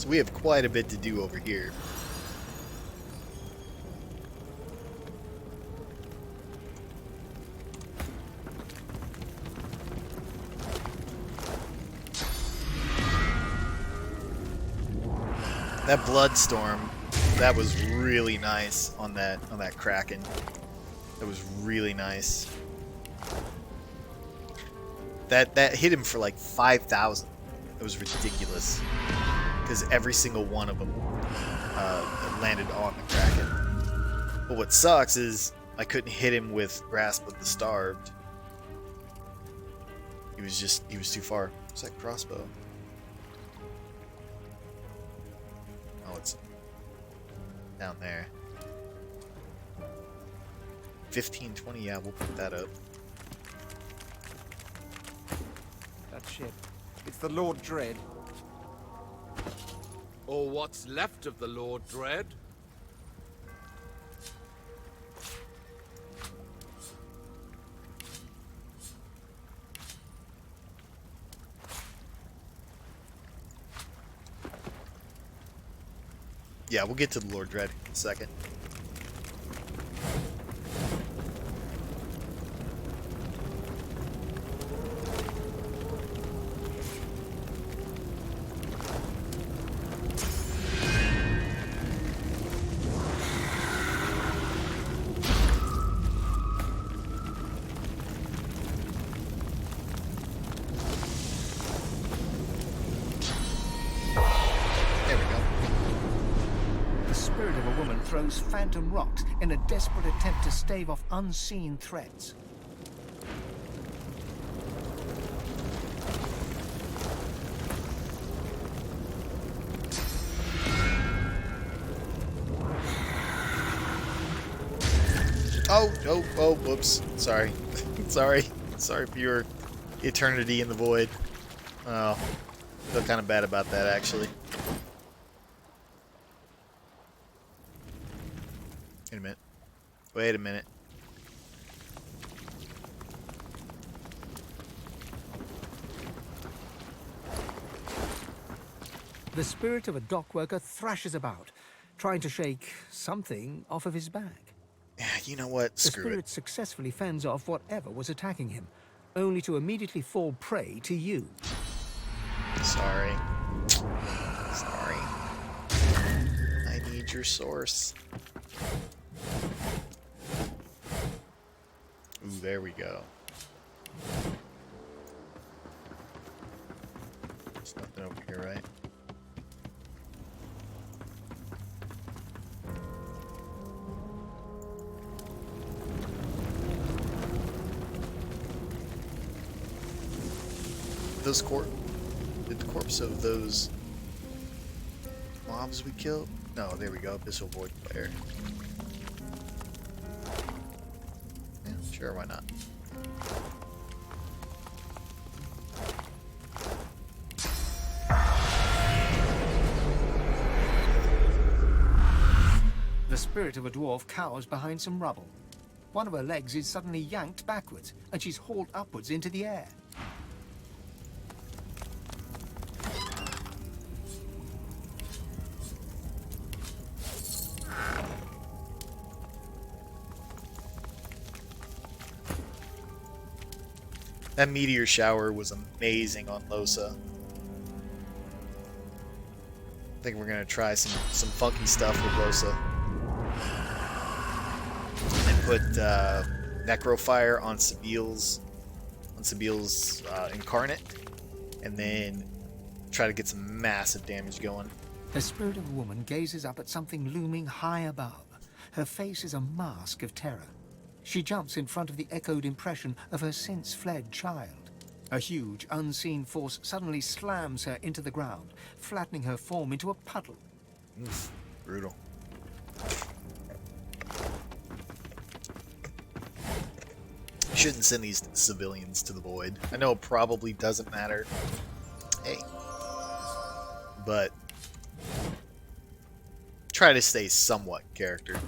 So we have quite a bit to do over here. That Bloodstorm, that was really nice on that Kraken. That was really nice. That hit him for like 5,000. It was ridiculous. Because every single one of them landed on the Kraken. But what sucks is I couldn't hit him with Grasp of the Starved. He was too far. What's that crossbow? Oh, it's down there. 15, 20, yeah, we'll put that up. That ship. It's the Lord Dread. Or what's left of the Lord Dread? Yeah, we'll get to the Lord Dread in a second. Throws phantom rocks in a desperate attempt to stave off unseen threats. Oh, whoops. Sorry. Sorry for your eternity in the void. Oh, I feel kind of bad about that, actually. Wait a minute. Wait a minute. The spirit of a dock worker thrashes about, trying to shake something off of his back. Yeah, you know what? The Screw spirit it. successfully fends off whatever was attacking him, only to immediately fall prey to you. Sorry. Sorry. I need your source. Ooh, there we go. There's nothing over here, right? Did the corpse of those mobs we killed? No, there we go. Abyssal Void Player. Yeah, sure, why not? The spirit of a dwarf cowers behind some rubble. One of her legs is suddenly yanked backwards, and she's hauled upwards into the air. That meteor shower was amazing on Losa. I think we're gonna try some funky stuff with Losa. And put Necrofire on Sabiel's Incarnate, and then try to get some massive damage going. The spirit of a woman gazes up at something looming high above. Her face is a mask of terror. She jumps in front of the echoed impression of her since-fled child. A huge, unseen force suddenly slams her into the ground, flattening her form into a puddle. Brutal. Shouldn't send these civilians to the void. I know it probably doesn't matter. Hey. But try to stay somewhat character.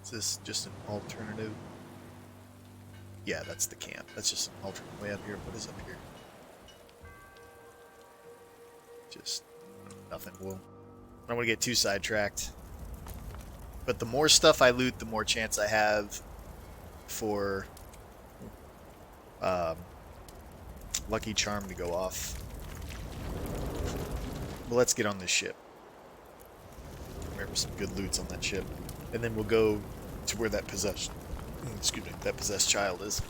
Is this just an alternative? Yeah, that's the camp. That's just an alternate way up here. What is up here? Just nothing. Well, I don't want to get too sidetracked. But the more stuff I loot, the more chance I have for Lucky Charm to go off. Well, let's get on this ship. Remember some good loots on that ship. And then we'll go to where that possessed child is.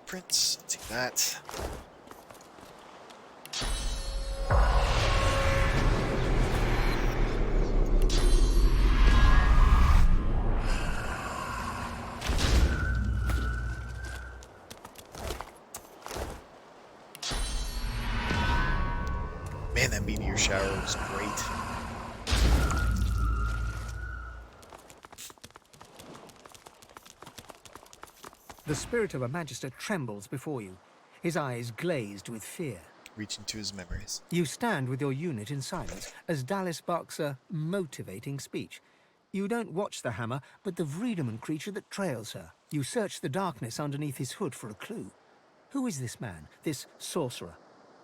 Prince, let's see that. Man, that meteor shower was great. The spirit of a magister trembles before you, his eyes glazed with fear. Reach into his memories. You stand with your unit in silence as Dallas barks a motivating speech. You don't watch the hammer, but the Vreedeman creature that trails her. You search the darkness underneath his hood for a clue. Who is this man, this sorcerer?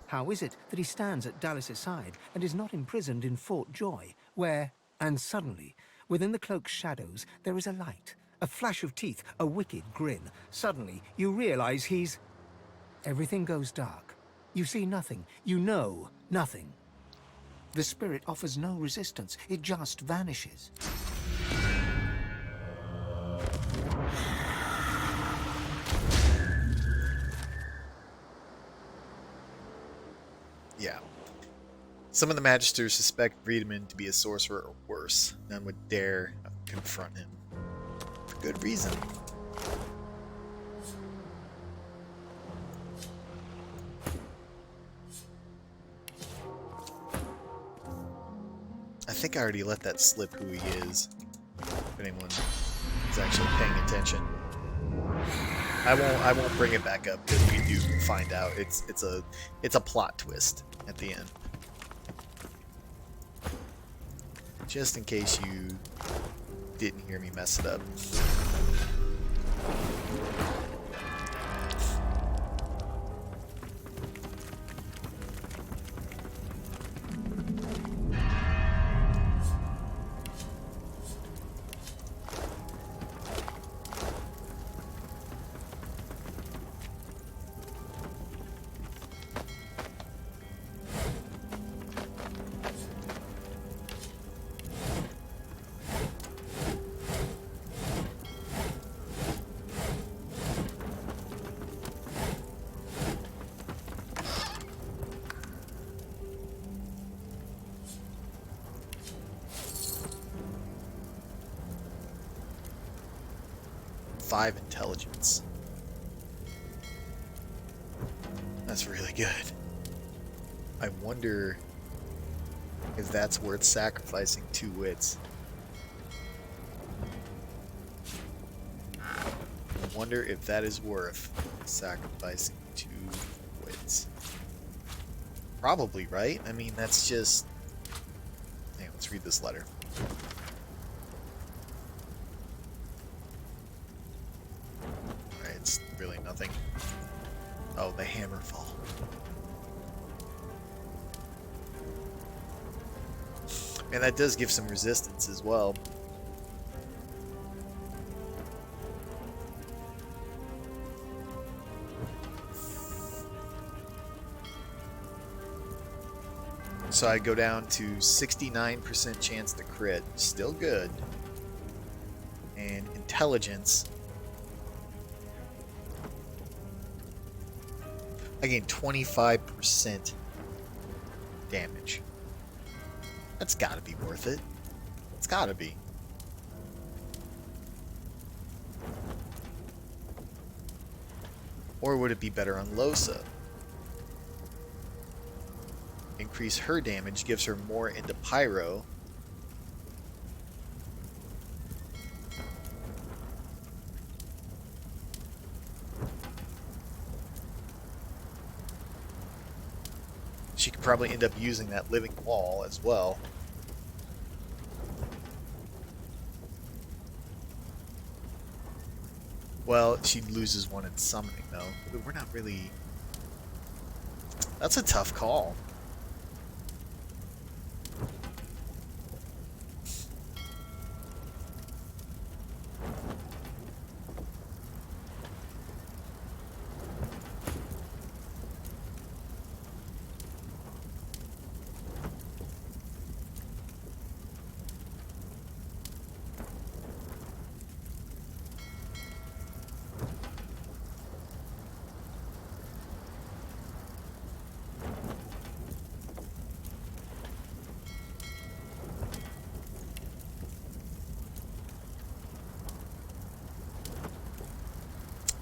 How is it that he stands at Dallas's side and is not imprisoned in Fort Joy, where... And suddenly, within the cloak's shadows, there is a light, a flash of teeth, a wicked grin. Suddenly, you realize he's... Everything goes dark. You see nothing. You know nothing. The spirit offers no resistance. It just vanishes. Yeah. Some of the Magisters suspect Vreedeman to be a sorcerer or worse. None would dare confront him. For good reason. I think I already let that slip who he is. If anyone is actually paying attention. I won't bring it back up because we do find out it's a plot twist at the end. Just in case you didn't hear me mess it up. Five intelligence. That's really good. I wonder if that's worth sacrificing 2 wits. I wonder if that is worth sacrificing 2 wits. Probably, right? I mean, that's just... Hey, let's read this letter. It's really nothing. Oh, the Hammerfall. And that does give some resistance as well. So I go down to 69% chance to crit. Still good. And intelligence. I gain 25% damage. That's gotta be worth it. It's gotta be. Or would it be better on Losa? Increase her damage, gives her more into Pyro. she could probably end up using that living wall as well. Well, she loses one in summoning, though. But we're not really... That's a tough call.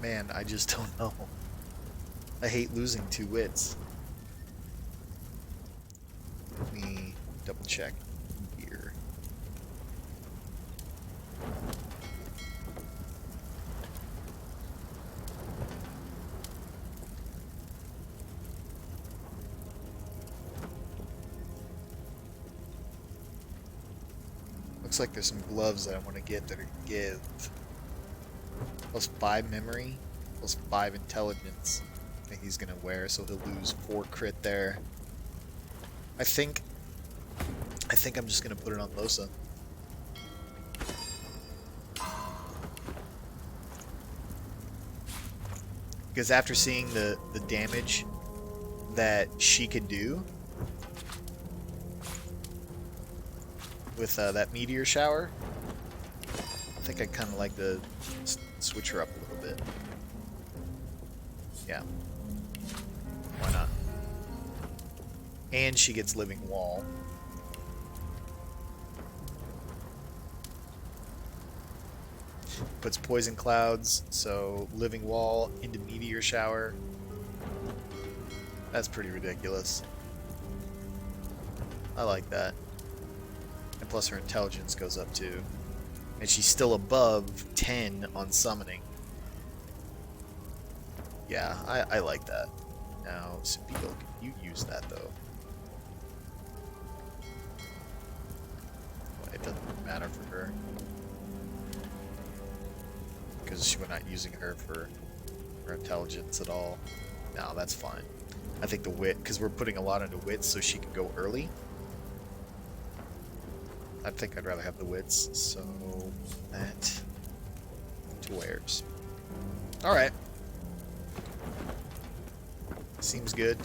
Man, I just don't know. I hate losing 2 wits. Let me double check here. Looks like there's some gloves that I want to get that are give. Plus 5 memory, plus 5 intelligence. I think he's gonna wear, so he'll lose 4 crit there. I think I'm just gonna put it on Losa. Because after seeing the damage that she can do with that meteor shower, I think I kind of like to switch her up a little bit. Yeah. Why not? And she gets living wall. Puts poison clouds, so living wall into meteor shower. That's pretty ridiculous. I like that. And plus her intelligence goes up too. And she's still above 10 on summoning. Yeah, I like that. Now, Sabine, can you use that though? Well, it doesn't matter for her. Because we're not using her for her intelligence at all. No, that's fine. I think the wit, because we're putting a lot into wits so she can go early. I think I'd rather have the wits, so that to wares. Alright. Seems good.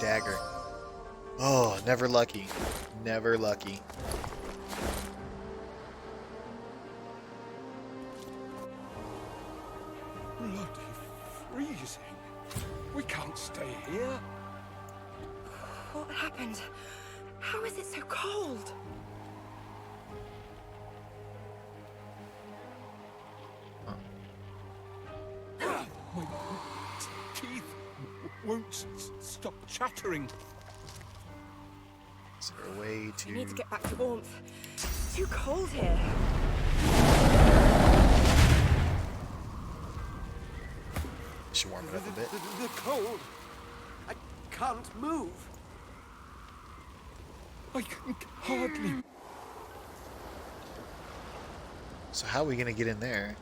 Dagger. Oh, never lucky. Never lucky. Bloody freezing. We can't stay here. What happened? How is it so cold? My teeth won't stop chattering. Is there a way to... We need to get back to warmth. It's too cold here. Should warm it up a bit. The cold. I can't move. I can hardly. So how are we gonna get in there?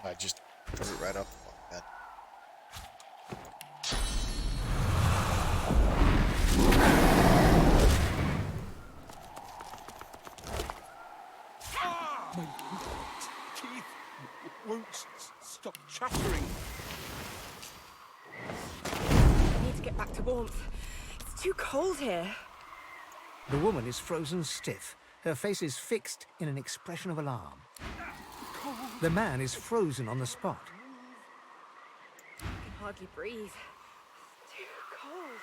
I just threw it right off the bed. smoldering. I need to get back to warmth. It's too cold here. The woman is frozen stiff. Her face is fixed in an expression of alarm. The man is frozen on the spot. I can hardly breathe. Too cold.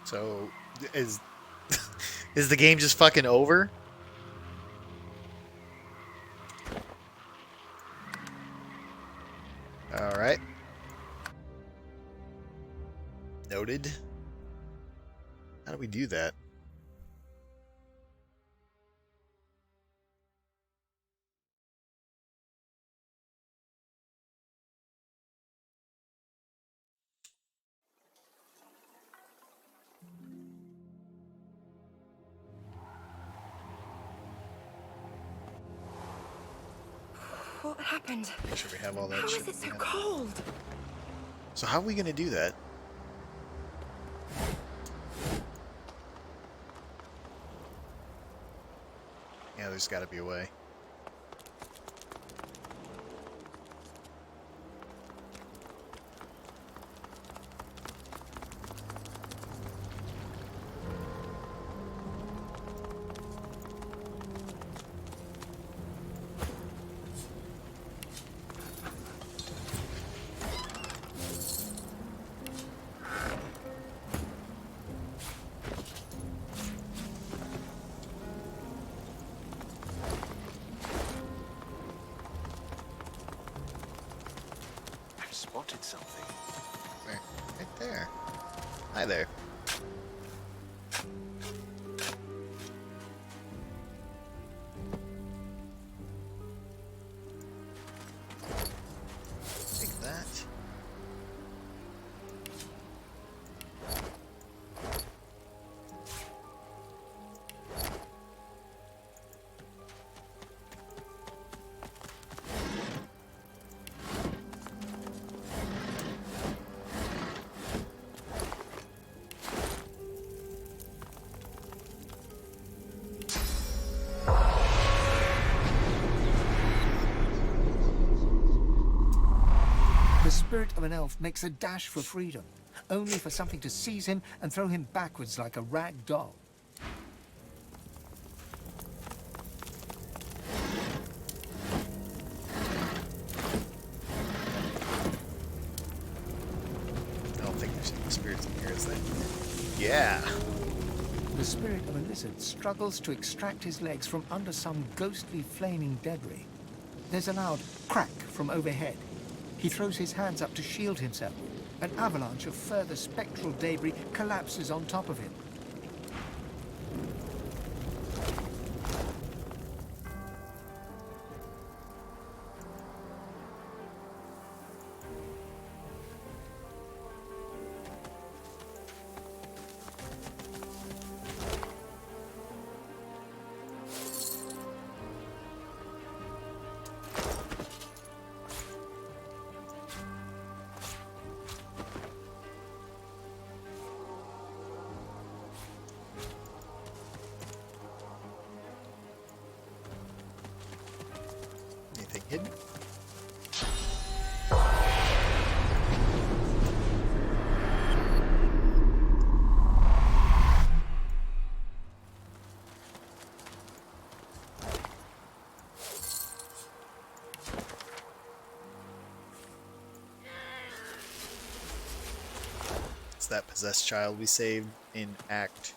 So, is is the game just fucking over? All right. Noted. How do we do that? What happened? Make sure we have all that How shit. is it so in. cold? So how are we gonna do that? Yeah, there's got to be a way. I've spotted something. Where? Right there. Hi there. Take that. The spirit of an elf makes a dash for freedom, only for something to seize him and throw him backwards like a rag doll. I don't think there's any spirits in here, is there? Yeah. The spirit of a lizard struggles to extract his legs from under some ghostly flaming debris. There's a loud crack from overhead. He throws his hands up to shield himself. An avalanche of further spectral debris collapses on top of him. Anything hidden? It's that possessed child we saved in Act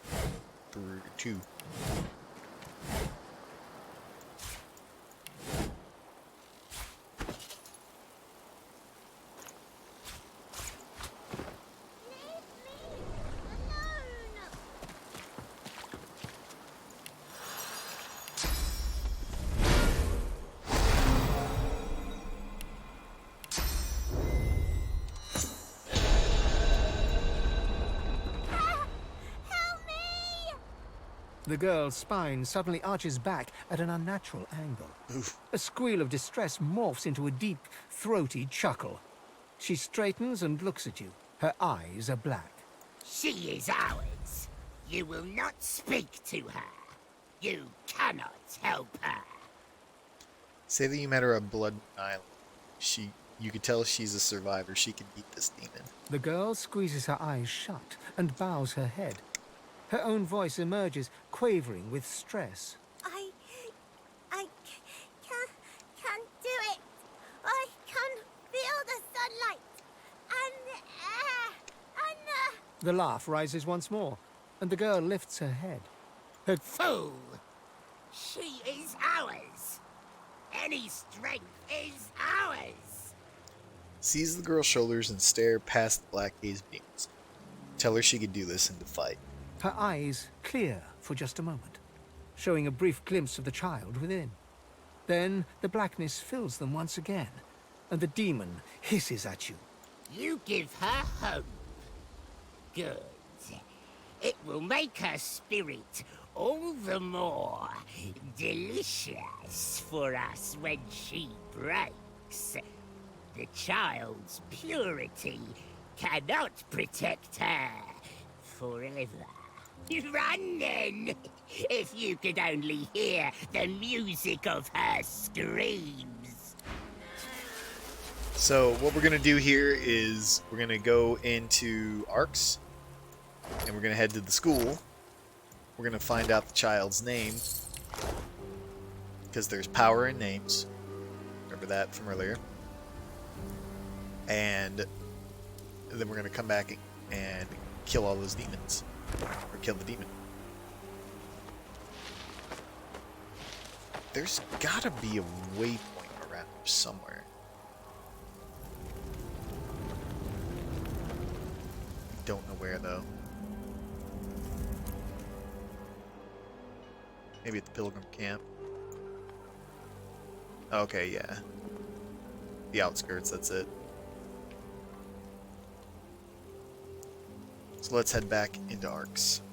2. The girl's spine suddenly arches back at an unnatural angle. Oof. A squeal of distress morphs into a deep, throaty chuckle. She straightens and looks at you. Her eyes are black. She is ours. You will not speak to her. You cannot help her. Say that you met her on Blood Island. You could tell she's a survivor. She can beat this demon. The girl squeezes her eyes shut and bows her head. Her own voice emerges, quavering with stress. I can't do it. I can feel the sunlight and the air and the... The laugh rises once more, and the girl lifts her head. Her Fool! She is ours. Any strength is ours. Seize the girl's shoulders and stare past the black gaze beams. Tell her she can do this and to fight. Her eyes clear for just a moment, showing a brief glimpse of the child within. Then the blackness fills them once again, and the demon hisses at you. You give her hope. Good. It will make her spirit all the more delicious for us when she breaks. The child's purity cannot protect her forever. Run then! If you could only hear the music of her screams. So what we're going to do here is we're going to go into Arcs, and we're going to head to the school. We're going to find out the child's name, because there's power in names. Remember that from earlier. And then we're going to come back and kill all those demons. Or kill the demon. There's gotta be a waypoint around here somewhere. Don't know where though. Maybe at the pilgrim camp. Okay, yeah. The outskirts, that's it. So let's head back into Arcs.